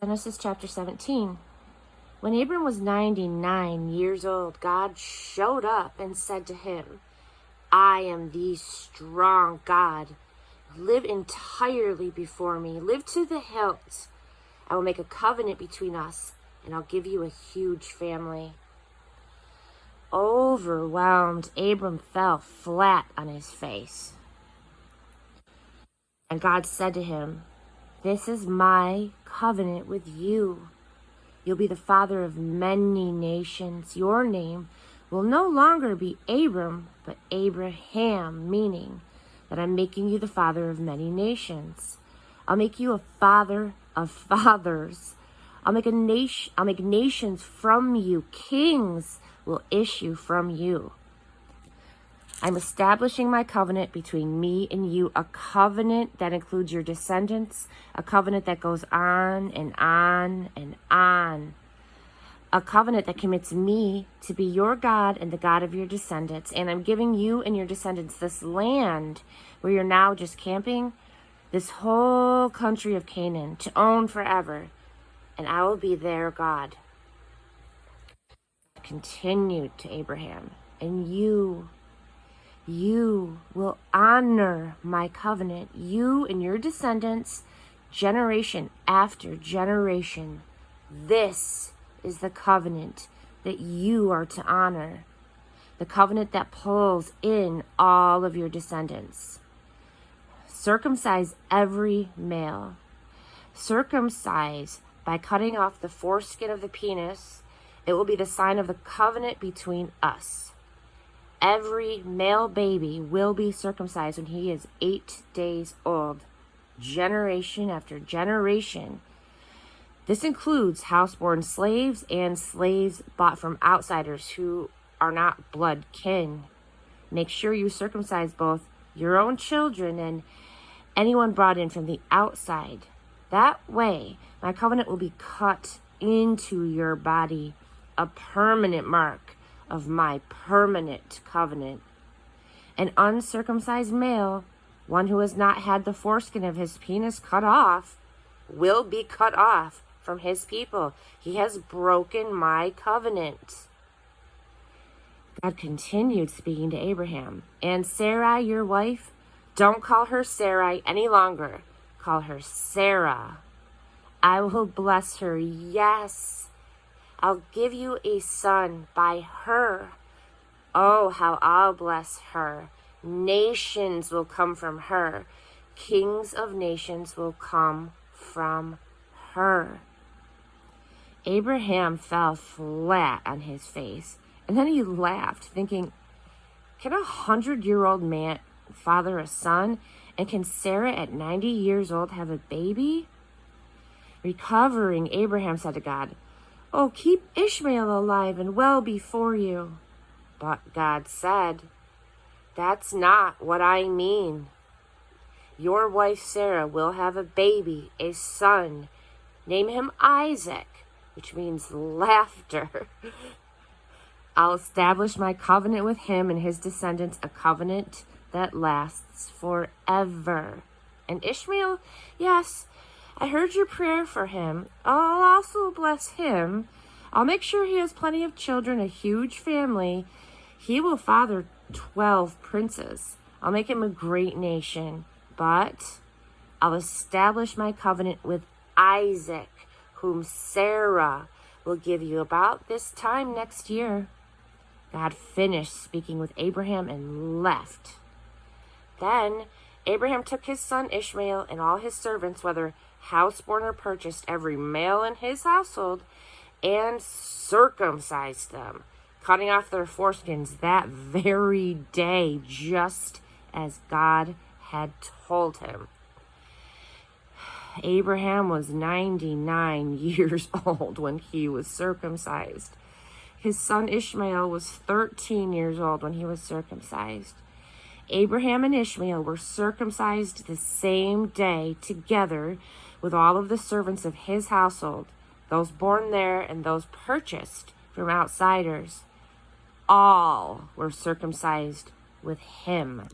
Genesis chapter 17. When Abram was 99 years old, God showed up and said to him, I am the strong God. Live entirely before me. Live to the hilt. I will make a covenant between us, and I'll give you a huge family. Overwhelmed, Abram fell flat on his face. And God said to him, This is my covenant with you. You'll be the father of many nations. Your name will no longer be Abram, but Abraham, meaning that I'm making you the father of many nations. I'll make you a father of fathers. I'll make nations from you. Kings will issue from you. I'm establishing my covenant between me and you, a covenant that includes your descendants, a covenant that goes on and on and on, a covenant that commits me to be your God and the God of your descendants. And I'm giving you and your descendants this land where you're now just camping, this whole country of Canaan to own forever, and I will be their God. Continued to Abraham, and you will honor my covenant, you and your descendants, generation after generation. This is the covenant that you are to honor, the covenant that pulls in all of your descendants. Circumcise every male. Circumcise by cutting off the foreskin of the penis. It will be the sign of the covenant between us. Every male baby will be circumcised when he is 8 days old, generation after generation. This includes house-born slaves and slaves bought from outsiders who are not blood kin. Make sure you circumcise both your own children and anyone brought in from the outside. That way, my covenant will be cut into your body, a permanent mark of my permanent covenant. An uncircumcised male, one who has not had the foreskin of his penis cut off, will be cut off from his people. He has broken my covenant. God continued speaking to Abraham. And Sarai, your wife, don't call her Sarai any longer. Call her Sarah. I will bless her. Yes, I'll give you a son by her. Oh, how I'll bless her. Nations will come from her. Kings of nations will come from her. Abraham fell flat on his face, and then he laughed, thinking, can a 100-year-old man father a son? And can Sarah at 90 years old have a baby? Recovering, Abraham said to God, Oh, keep Ishmael alive and well before you. But God said, That's not what I mean. Your wife Sarah will have a baby, a son. Name him Isaac, which means laughter. I'll establish my covenant with him and his descendants, a covenant that lasts forever. And Ishmael, yes, I heard your prayer for him. I'll also bless him. I'll make sure he has plenty of children, a huge family. He will father 12 princes. I'll make him a great nation. But I'll establish my covenant with Isaac, whom Sarah will give you about this time next year. God finished speaking with Abraham and left. Then Abraham took his son Ishmael and all his servants, whether houseborn or purchased, every male in his household, and circumcised them, cutting off their foreskins that very day, just as God had told him. Abraham was 99 years old when he was circumcised. His son Ishmael was 13 years old when he was circumcised. Abraham and Ishmael were circumcised the same day together with all of the servants of his household, those born there and those purchased from outsiders. All were circumcised with him.